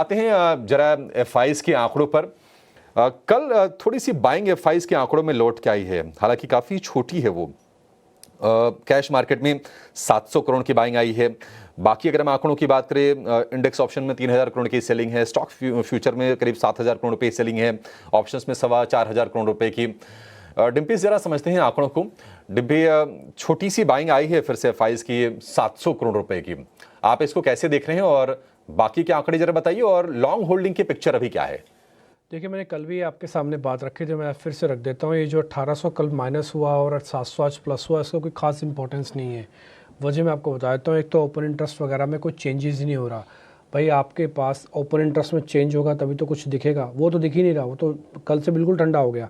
आते हैं जरा एफआईज के आंकड़ों पर। कल थोड़ी सी बाइंग एफआईज के आंकड़ों में लौट के आई है, हालांकि काफ़ी छोटी है वो। कैश मार्केट में 700 करोड़ की बाइंग आई है। बाकी अगर हम आंकड़ों की बात करें, इंडेक्स ऑप्शन में 3000 करोड़ की सेलिंग है, स्टॉक फ्यूचर में करीब 7000 करोड़ रुपए सेलिंग है, ऑप्शंस में 4,2500 करोड़ रुपए की। डिम्पी जरा समझते हैं आंकड़ों को। डिम्पी, छोटी सी बाइंग आई है फिर से एफआईज की 700 करोड़ रुपए की, आप इसको कैसे देख रहे हैं और बाकी के आंकड़े जरा बताइए, और लॉन्ग होल्डिंग की पिक्चर अभी क्या है? देखिए, मैंने कल भी आपके सामने बात रखी थी, मैं फिर से रख देता हूँ। ये जो 1800 कल माइनस हुआ और 700 आज प्लस हुआ, इसका कोई खास इंपॉर्टेंस नहीं है। वजह मैं आपको बता देता हूँ। एक तो ओपन इंटरेस्ट वगैरह में कोई चेंजेस ही नहीं हो रहा। भाई, आपके पास ओपन इंटरेस्ट में चेंज होगा तभी तो कुछ दिखेगा, वो तो दिख ही नहीं रहा। वो तो कल से बिल्कुल ठंडा हो गया।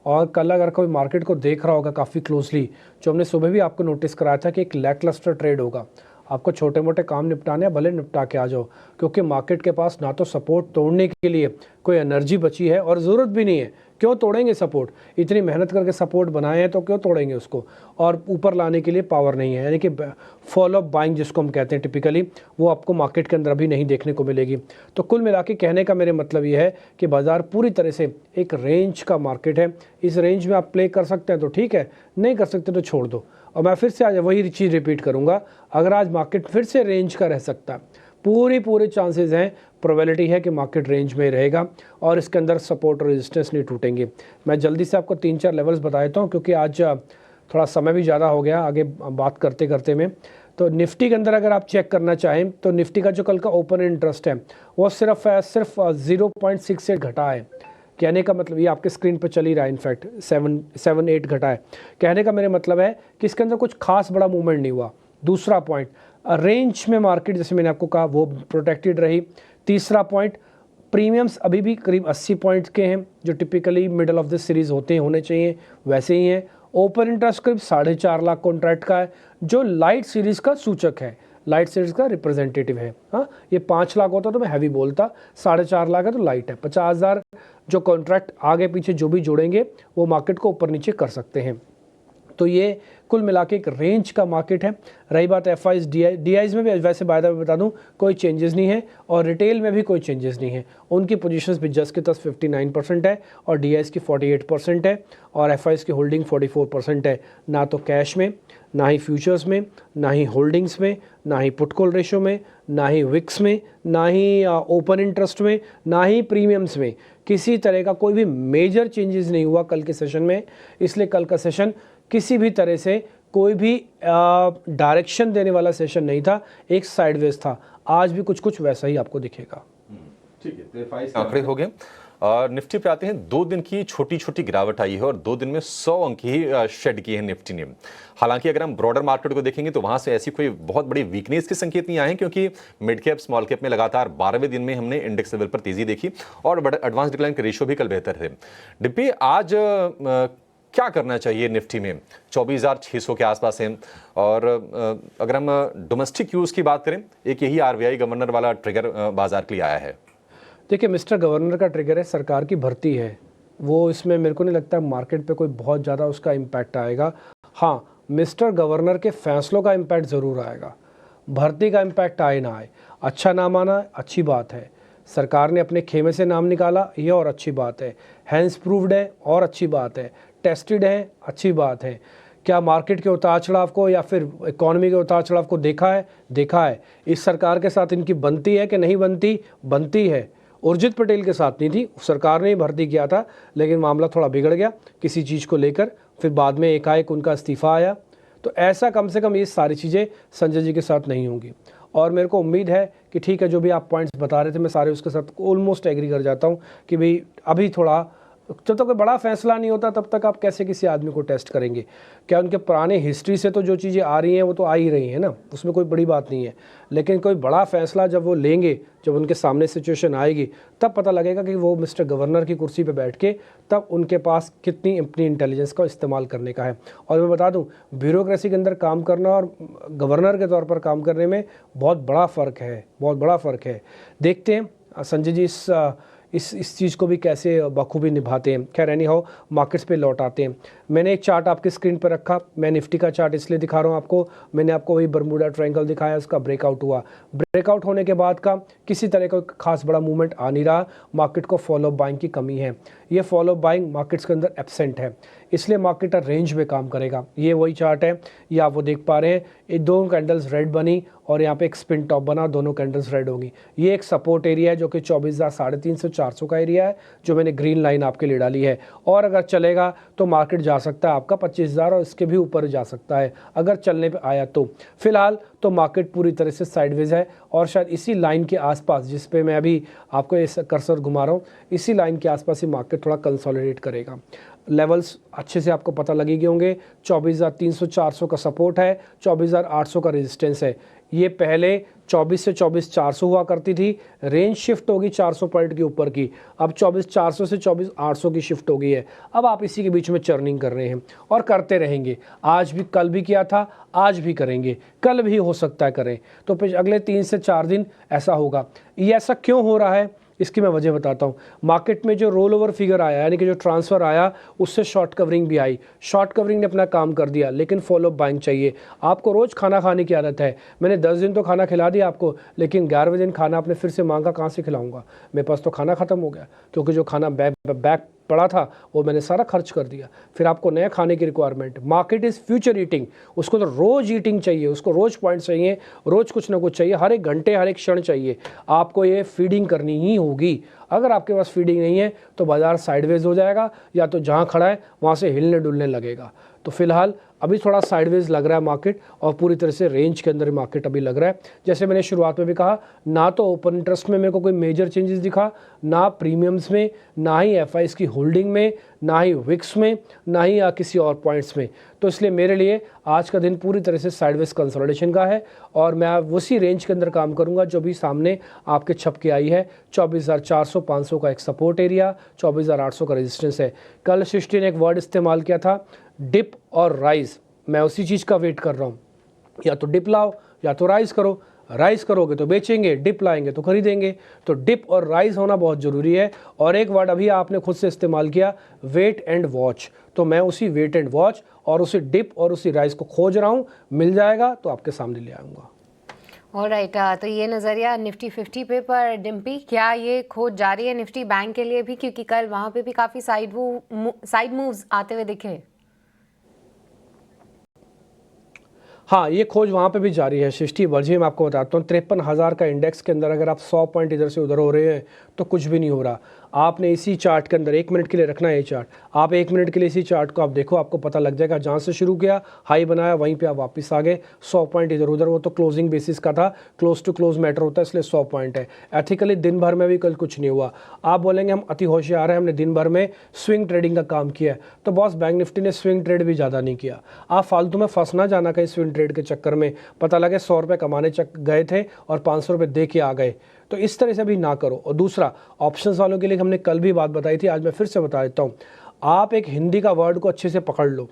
और कल अगर कोई मार्केट को देख रहा होगा काफ़ी क्लोजली, जो हमने सुबह भी आपको नोटिस कराया था कि एक लैकलस्टर ट्रेड होगा। आपको छोटे मोटे काम निपटाने हैं, भले निपटा के आ जाओ, क्योंकि मार्केट के पास ना तो सपोर्ट तोड़ने के लिए कोई एनर्जी बची है और ज़रूरत भी नहीं है। क्यों तोड़ेंगे सपोर्ट? इतनी मेहनत करके सपोर्ट बनाए हैं तो क्यों तोड़ेंगे उसको? और ऊपर लाने के लिए पावर नहीं है, यानी कि फॉलो अप बाइंग जिसको हम कहते हैं टिपिकली, वो आपको मार्केट के अंदर अभी नहीं देखने को मिलेगी। तो कुल मिला के कहने का मेरे मतलब ये है कि बाज़ार पूरी तरह से एक रेंज का मार्केट है। इस रेंज में आप प्ले कर सकते हैं तो ठीक है, नहीं कर सकते तो छोड़ दो। और मैं फिर से आज वही चीज़ रिपीट करूंगा, अगर आज मार्केट फिर से रेंज का रह सकता है, पूरे चांसेस हैं, प्रोबेबिलिटी है कि मार्केट रेंज में रहेगा और इसके अंदर सपोर्ट और रेजिस्टेंस नहीं टूटेंगे। मैं जल्दी से आपको 3-4 लेवल्स बता देता हूँ, क्योंकि आज थोड़ा समय भी ज़्यादा हो गया आगे बात करते करते में। तो निफ्टी के अंदर अगर आप चेक करना चाहें तो निफ्टी का जो कल का ओपन इंटरेस्ट है वो सिर्फ 0.68 घटा है। कहने का मतलब, ये आपके स्क्रीन पर चल ही रहा है, इनफैक्ट 7.8 घटा है। कहने का मेरे मतलब है कि इसके अंदर कुछ खास बड़ा मूवमेंट नहीं हुआ। दूसरा पॉइंट, रेंज में मार्केट जैसे मैंने आपको कहा वो प्रोटेक्टेड रही। तीसरा पॉइंट, प्रीमियम्स अभी भी करीब 80 पॉइंट के हैं, जो typically middle of the series होने चाहिए, वैसे ही हैं। ओपन इंटरेस्ट करीब 4.5 लाख कॉन्ट्रैक्ट का है, जो लाइट सीरीज़ का सूचक है, लाइट सीरीज का रिप्रेजेंटेटिव है। हाँ, ये 5 लाख होता तो मैं हैवी बोलता, 4.5 लाख है तो लाइट है। 50,000 जो कॉन्ट्रैक्ट आगे पीछे जो भी जोड़ेंगे वो मार्केट को ऊपर नीचे कर सकते हैं। तो ये कुल मिला के एक रेंज का मार्केट है। रही बात एफआईज डीआईज में भी वैसे बाय द वे बता दूं, कोई चेंजेस नहीं है, और रिटेल में भी कोई चेंजेस नहीं है। उनकी पोजीशंस भी जस्ट के तस 59% है और डीआईज की 48% है और एफआईज की होल्डिंग 44% है। ना तो कैश में, ना ही फ्यूचर्स में, ना ही होल्डिंग्स में, ना ही पुट कॉल रेशो में, ना ही विक्स में, ना ही ओपन इंटरेस्ट में, ना ही प्रीमियम्स में। किसी तरह का कोई भी मेजर चेंजेस नहीं हुआ कल के सेशन में। इसलिए कल का सेशन किसी भी तरह से कोई भी डायरेक्शन देने वाला सेशन नहीं था, एक साइडवेज था। आज भी कुछ वैसा ही आपको दिखेगा। ठीक है, तो आंकड़े हो गए। निफ्टी पे आते हैं। 2 दिन की छोटी गिरावट आई है और 2 दिन में 100 अंक ही शेड की है निफ्टी ने। हालांकि अगर हम ब्रॉडर मार्केट को देखेंगे तो वहां से ऐसी कोई बहुत बड़ी वीकनेस के संकेत नहीं आए हैं, क्योंकि मिड कैप स्मॉल कैप में लगातार 12वें दिन में हमने इंडेक्स लेवल पर तेजी देखी और एडवांस डिक्लाइन के रेशियो भी कल बेहतर थे। डिप्पी, आज क्या करना चाहिए निफ्टी में? 24,600 के आसपास है। और अगर हम डोमेस्टिक यूज की बात करें, एक यही आरबीआई गवर्नर वाला ट्रिगर बाजार के लिए आया है। देखिए, मिस्टर गवर्नर का ट्रिगर है, सरकार की भर्ती है, वो इसमें मेरे को नहीं लगता मार्केट पे कोई बहुत ज़्यादा उसका इम्पैक्ट आएगा। हाँ, मिस्टर गवर्नर के फैसलों का इम्पैक्ट ज़रूर आएगा। भर्ती का इम्पैक्ट आए ना आए, अच्छा नाम आना अच्छी बात है, सरकार ने अपने खेमे से नाम निकाला ये और अच्छी बात है, हैंस प्रूव्ड है और अच्छी बात है, टेस्टेड है, अच्छी बात है। क्या मार्केट के उतार चढ़ाव को या फिर इकोनॉमी के उतार चढ़ाव को देखा है? देखा है। इस सरकार के साथ इनकी बनती है कि नहीं बनती? बनती है। उर्जित पटेल के साथ नहीं थी, सरकार ने ही भर्ती किया था, लेकिन मामला थोड़ा बिगड़ गया किसी चीज़ को लेकर, फिर बाद में एकाएक उनका इस्तीफा आया। तो ऐसा कम से कम ये सारी चीज़ें संजय जी के साथ नहीं होंगी। और मेरे को उम्मीद है कि ठीक है, जो भी आप पॉइंट्स बता रहे थे मैं सारे उसके साथ ऑलमोस्ट एग्री कर जाता हूँ कि भाई अभी थोड़ा, जब तक कोई बड़ा फैसला नहीं होता तब तक आप कैसे किसी आदमी को टेस्ट करेंगे? क्या उनके पुराने हिस्ट्री से तो जो चीज़ें आ रही हैं वो तो आ ही रही हैं ना, उसमें कोई बड़ी बात नहीं है। लेकिन कोई बड़ा फैसला जब वो लेंगे, जब उनके सामने सिचुएशन आएगी, तब पता लगेगा कि वो मिस्टर गवर्नर की कुर्सी पे बैठ के तब उनके पास कितनी अपनी इंटेलिजेंस का इस्तेमाल करने का है। और मैं बता दूँ, ब्यूरोक्रेसी के अंदर काम करना और गवर्नर के तौर पर काम करने में बहुत बड़ा फ़र्क है, बहुत बड़ा फ़र्क है। देखते हैं संजय जी इस चीज़ को भी कैसे बखूबी निभाते हैं। खैर एनी हाउ, मार्केट्स पे लौट आते हैं। मैंने एक चार्ट आपकी स्क्रीन पर रखा, मैं निफ्टी का चार्ट इसलिए दिखा रहा हूँ आपको, मैंने आपको वही बरमूडा ट्रायंगल दिखाया, उसका ब्रेकआउट हुआ। ब्रेकआउट होने के बाद का किसी तरह का खास बड़ा मूवमेंट आ नहीं रहा, मार्केट को फॉलो बाइंग की कमी है। ये फॉलो बाइंग मार्केट्स के अंदर एब्सेंट है, इसलिए मार्केट रेंज में काम करेगा। ये वही चार्ट है, ये आप वो देख पा रहे हैं, ये दोनों कैंडल्स रेड बनी और यहाँ पे एक स्पिन टॉप बना, दोनों कैंडल्स रेड होंगी। ये एक सपोर्ट एरिया है जो कि 24,350 400 का एरिया है, जो मैंने ग्रीन लाइन आपके लिए डाली है। और अगर चलेगा तो मार्केट जा सकता है आपका 25,000 और इसके भी ऊपर जा सकता है अगर चलने पे आया तो। फिलहाल तो मार्केट पूरी तरह से साइडवेज है और शायद इसी लाइन के आसपास, जिस पे मैं अभी आपको ये कर्सर घुमा रहा हूँ, इसी लाइन के आसपास ही मार्केट थोड़ा कंसोलिडेट करेगा। लेवल्स अच्छे से आपको पता लगे होंगे, 24,300 400 का सपोर्ट है, 24,800 का रेजिस्टेंस है। ये पहले 24 से 24,400 हुआ करती थी, रेंज शिफ्ट होगी 400 पॉइंट के ऊपर की, अब 24,400 से 24,800 की शिफ्ट हो गई है। अब आप इसी के बीच में चर्निंग कर रहे हैं और करते रहेंगे। आज भी, कल भी किया था, आज भी करेंगे, कल भी हो सकता है करें, तो फिर अगले 3 से 4 दिन ऐसा होगा। ये ऐसा क्यों हो रहा है, इसकी मैं वजह बताता हूँ। मार्केट में जो रोल ओवर फिगर आया, यानी कि जो ट्रांसफ़र आया, उससे शॉर्ट कवरिंग भी आई। शॉर्ट कवरिंग ने अपना काम कर दिया, लेकिन फॉलो बाइंग चाहिए। आपको रोज़ खाना खाने की आदत है, मैंने 10 दिन तो खाना खिला दिया आपको, लेकिन 11वें दिन खाना आपने फिर से मांगा, कहाँ से खिलाऊंगा? मेरे पास तो खाना ख़त्म हो गया, क्योंकि जो खाना बैक पड़ा था वो मैंने सारा खर्च कर दिया। फिर आपको नया खाने की requirement. Market is future eating, उसको तो रोज़ ईटिंग चाहिए, उसको रोज़ पॉइंट चाहिए, रोज़ कुछ ना कुछ चाहिए, हर एक घंटे हर एक क्षण चाहिए। आपको ये फीडिंग करनी ही होगी। अगर आपके पास फीडिंग नहीं है तो बाज़ार साइडवेज हो जाएगा, या तो जहाँ खड़ा है वहाँ से हिलने डुलने लगेगा। तो फिलहाल अभी थोड़ा साइडवेज लग रहा है मार्केट, और पूरी तरह से रेंज के अंदर मार्केट अभी लग रहा है। जैसे मैंने शुरुआत में भी कहा, ना तो ओपन इंटरेस्ट में मेरे को कोई मेजर चेंजेस दिखा, ना प्रीमियम्स में, ना ही एफआईज की होल्डिंग में, ना ही विक्स में, ना ही किसी और पॉइंट्स में। तो इसलिए मेरे लिए आज का दिन पूरी तरह से साइडवेज कंसोलिडेशन का है, और मैं उसी रेंज के अंदर काम करूंगा जो भी सामने आपके छप के आई है। 24,400 500 का एक सपोर्ट एरिया, 24,800 का रेजिस्टेंस है। कल सृष्टि ने एक वर्ड इस्तेमाल किया था, डिप और राइज। मैं उसी चीज़ का वेट कर रहा हूँ, या तो डिप लाओ या तो राइज करो। राइज करोगे तो बेचेंगे, डिप लाएंगे तो खरीदेंगे। तो डिप और राइज होना बहुत ज़रूरी है। और एक वर्ड अभी आपने खुद से इस्तेमाल किया, वेट एंड वॉच। तो मैं उसी वेट एंड वॉच और उसी डिप और उसी राइज को खोज रहा हूँ, मिल जाएगा तो आपके सामने ले आऊँगा। ऑलराइट, तो ये नज़रिया निफ्टी 50 पे, पर डिम्पी क्या ये खोज जारी है निफ्टी बैंक के लिए भी, क्योंकि कल वहाँ पे भी काफ़ी साइड मूव्स आते हुए दिखे? हाँ, ये खोज वहाँ पे भी जारी है सृष्टि। वजह मैं आपको बताता हूँ, 53,000 का इंडेक्स के अंदर अगर आप 100 पॉइंट इधर से उधर हो रहे हैं तो कुछ भी नहीं हो रहा। आपने इसी चार्ट के अंदर 1 मिनट के लिए रखना है ये चार्ट। आप 1 मिनट के लिए इसी चार्ट को आप देखो, आपको पता लग जाएगा। जहाँ से शुरू किया, हाई बनाया, वहीं पे आप वापस आ गए। 100 पॉइंट इधर उधर, वो तो क्लोजिंग बेसिस का था, क्लोज टू क्लोज मैटर होता है, इसलिए 100 पॉइंट है। एथिकली दिन भर में भी कल कुछ नहीं हुआ। आप बोलेंगे हम अति होशियार हैं, हमने दिन भर में स्विंग ट्रेडिंग का काम किया है, तो बॉस बैंक निफ्टी ने स्विंग ट्रेड भी ज़्यादा नहीं किया। आप फालतू में फंस ना जाना कहीं स्विंग ट्रेड के चक्कर में, पता लगे 100 रुपये कमाने गए थे और 500 रुपये दे के आ गए। तो इस तरह से भी ना करो। और दूसरा, ऑप्शंस वालों के लिए हमने कल भी बात बताई थी, आज मैं फिर से बता देता हूँ। आप एक हिंदी का वर्ड को अच्छे से पकड़ लो,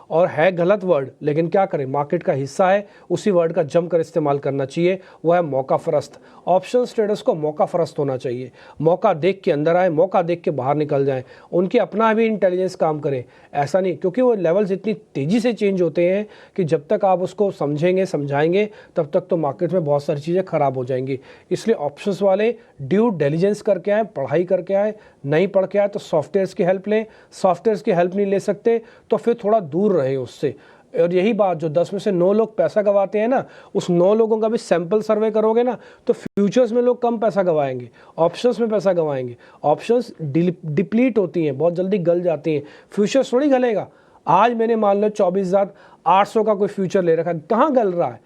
और है गलत वर्ड, लेकिन क्या करें, मार्केट का हिस्सा है, उसी वर्ड का जमकर इस्तेमाल करना चाहिए, वो है मौका फरस्त। ऑप्शन ट्रेडर्स को मौका फरस्त होना चाहिए। मौका देख के अंदर आए, मौका देख के बाहर निकल जाएं, उनके अपना भी इंटेलिजेंस काम करें। ऐसा नहीं, क्योंकि वो लेवल्स इतनी तेज़ी से चेंज होते हैं कि जब तक आप उसको समझेंगे समझाएंगे तब तक तो मार्केट में बहुत सारी चीज़ें ख़राब हो जाएंगी। इसलिए ऑप्शंस वाले ड्यू डिलिजेंस करके आए, पढ़ाई करके आए। नहीं पढ़ के आए तो सॉफ्टवेयर्स की हेल्प लें। सॉफ्टवेयर्स की हेल्प नहीं ले सकते तो फिर थोड़ा दूर रहे उससे। और यही बात, जो 10 में से 9 लोग पैसा गंवाते हैं ना, उस 9 लोगों का भी सैंपल सर्वे करोगे ना, तो फ्यूचर्स में लोग कम पैसा गंवाएंगे, ऑप्शंस में पैसा गंवाएंगे। ऑप्शंस डिप्लीट होती हैं, बहुत जल्दी गल जाती हैं, फ्यूचर्स थोड़ी गलेगा। आज मैंने मान लो 24,800 का कोई फ्यूचर ले रखा है, कहाँ गल रहा है?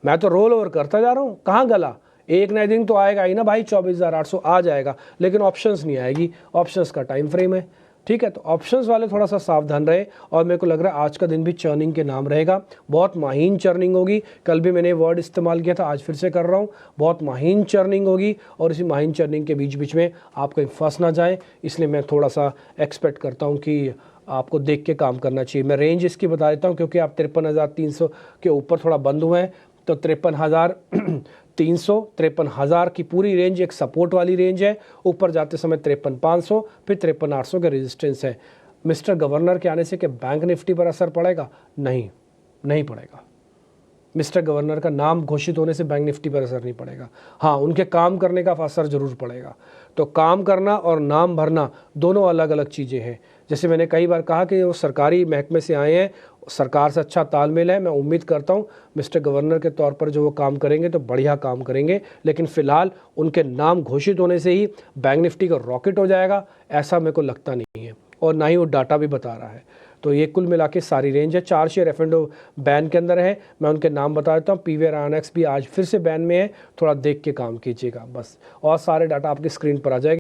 मैं तो रोल ओवर करता जा रहा हूँ, कहाँ गला? एक नए दिन तो आएगा ही ना भाई, 24,800 आ जाएगा, लेकिन ऑप्शंस नहीं आएगी। ऑप्शंस का टाइम फ्रेम है, ठीक है। तो ऑप्शंस वाले थोड़ा सा सावधान रहे। और मेरे को लग रहा है आज का दिन भी चर्निंग के नाम रहेगा, बहुत महीन चर्निंग होगी। कल भी मैंने वर्ड इस्तेमाल किया था, आज फिर से कर रहा हूँ, बहुत महीन चर्निंग होगी। और इसी महीन चर्निंग के बीच बीच में आप कहीं फंस ना जाए, इसलिए मैं थोड़ा सा एक्सपेक्ट करता हूँ कि आपको देख के काम करना चाहिए। मैं रेंज इसकी बता देता हूँ, क्योंकि आप 53,300 के ऊपर थोड़ा बंद हुए हैं, तो 53,300 53,000 की पूरी रेंज एक सपोर्ट वाली रेंज है। ऊपर जाते समय 53,500, फिर 53,800 का रेजिस्टेंस है। मिस्टर गवर्नर के आने से कि बैंक निफ्टी पर असर पड़ेगा? नहीं, नहीं पड़ेगा। मिस्टर गवर्नर का नाम घोषित होने से बैंक निफ्टी पर असर नहीं पड़ेगा। हाँ, उनके काम करने का असर ज़रूर पड़ेगा। तो काम करना और नाम भरना दोनों अलग अलग चीज़ें हैं। जैसे मैंने कई बार कहा कि वो सरकारी महकमे से आए हैं, सरकार से अच्छा तालमेल है। मैं उम्मीद करता हूँ मिस्टर गवर्नर के तौर पर जो वो काम करेंगे तो बढ़िया काम करेंगे, लेकिन फ़िलहाल उनके नाम घोषित होने से ही बैंक निफ्टी का रॉकेट हो जाएगा, ऐसा मेरे को लगता नहीं है, और ना ही वो डाटा भी बता रहा है। तो ये कुल मिला के सारी रेंज है। 4 शेयर F&O बैन के अंदर है। मैं उनके नाम बता देता हूँ। PVR INOX भी आज फिर से बैन में है, थोड़ा देख के काम कीजिएगा बस, और सारे डाटा आपकी स्क्रीन पर आ जाएगा।